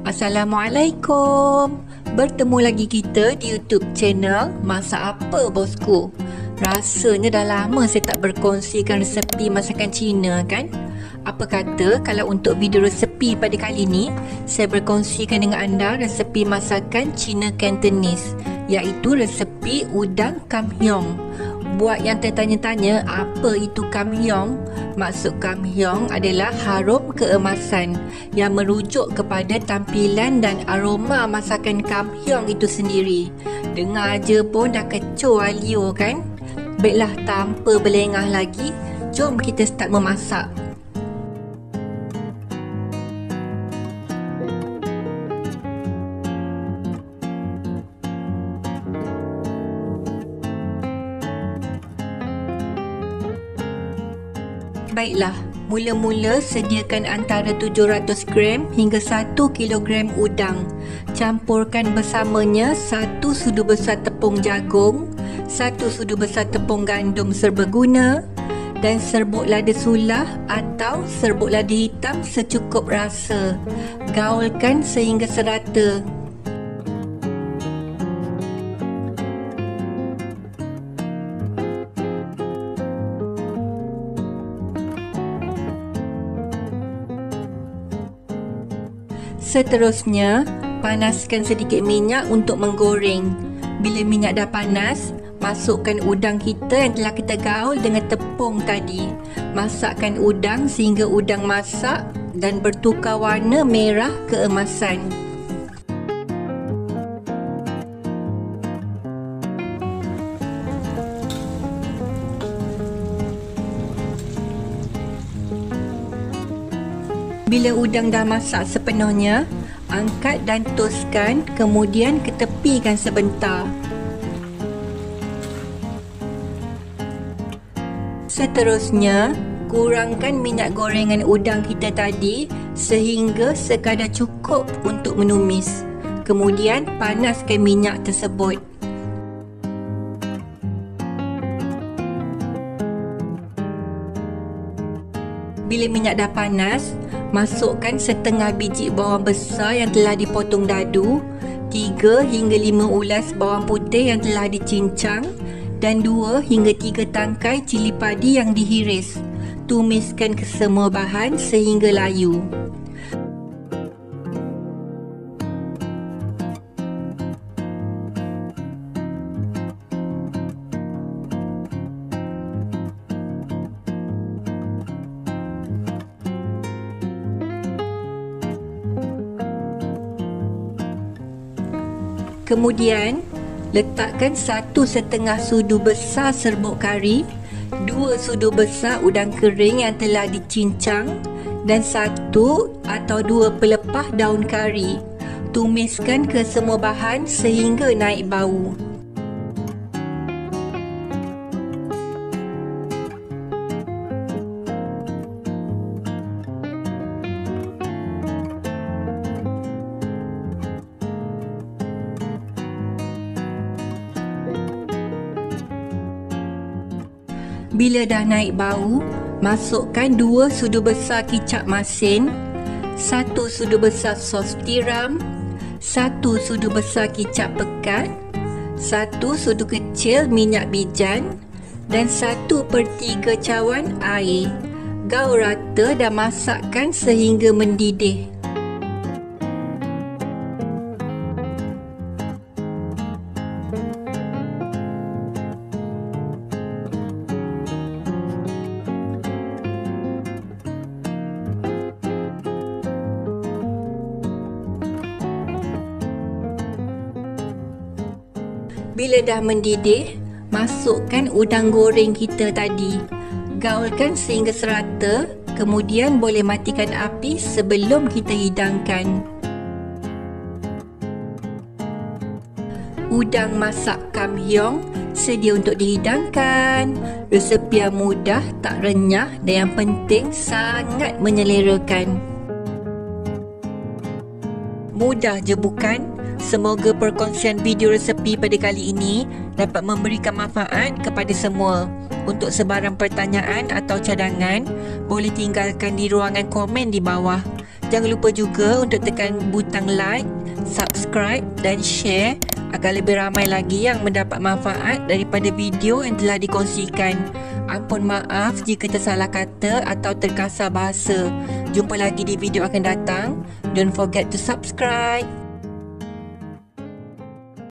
Assalamualaikum. Bertemu lagi kita di YouTube channel Masak Apa Bosku. Rasanya dah lama saya tak berkongsikan resepi masakan Cina kan? Apa kata kalau untuk video resepi pada kali ni saya berkongsikan dengan anda resepi masakan Cina Cantonese, iaitu resepi udang kam hiong. Buat yang tertanya-tanya apa itu kam hiong, maksud kam hiong adalah harum keemasan yang merujuk kepada tampilan dan aroma masakan kam hiong itu sendiri. Dengar je pun dah kecoh alio kan? Baiklah, tanpa berlengah lagi, jom kita start memasak. Baiklah, mula-mula sediakan antara 700 gram hingga 1 kilogram udang. Campurkan bersamanya 1 sudu besar tepung jagung, 1 sudu besar tepung gandum serbaguna dan serbuk lada sulah atau serbuk lada hitam secukup rasa. Gaulkan sehingga serata. Seterusnya, panaskan sedikit minyak untuk menggoreng. Bila minyak dah panas, masukkan udang kita yang telah kita gaul dengan tepung tadi. Masakkan udang sehingga udang masak dan bertukar warna merah keemasan. Bila udang dah masak sepenuhnya, angkat dan toskan, kemudian ketepikan sebentar. Seterusnya, kurangkan minyak gorengan udang kita tadi sehingga sekadar cukup untuk menumis. Kemudian panaskan minyak tersebut. Bila minyak dah panas, masukkan setengah biji bawang besar yang telah dipotong dadu, 3 hingga 5 ulas bawang putih yang telah dicincang dan 2 hingga 3 tangkai cili padi yang dihiris. Tumiskan kesemua bahan sehingga layu. Kemudian, letakkan 1,5 sudu besar serbuk kari, 2 sudu besar udang kering yang telah dicincang dan 1 atau 2 pelepah daun kari. Tumiskan ke semua bahan sehingga naik bau. Bila dah naik bau, masukkan 2 sudu besar kicap masin, 1 sudu besar sos tiram, 1 sudu besar kicap pekat, 1 sudu kecil minyak bijan dan 1/3 cawan air. Gaul rata dan masakkan sehingga mendidih. Bila dah mendidih, masukkan udang goreng kita tadi. Gaulkan sehingga serata, kemudian boleh matikan api sebelum kita hidangkan. Udang masak kam hiong sedia untuk dihidangkan. Resepi yang mudah, tak renyah dan yang penting sangat menyelerakan. Mudah je bukan? Semoga perkongsian video resepi pada kali ini dapat memberikan manfaat kepada semua. Untuk sebarang pertanyaan atau cadangan, boleh tinggalkan di ruangan komen di bawah. Jangan lupa juga untuk tekan butang like, subscribe dan share agar lebih ramai lagi yang mendapat manfaat daripada video yang telah dikongsikan. Ampun maaf jika tersalah kata atau terkasar bahasa. Jumpa lagi di video akan datang. Don't forget to subscribe.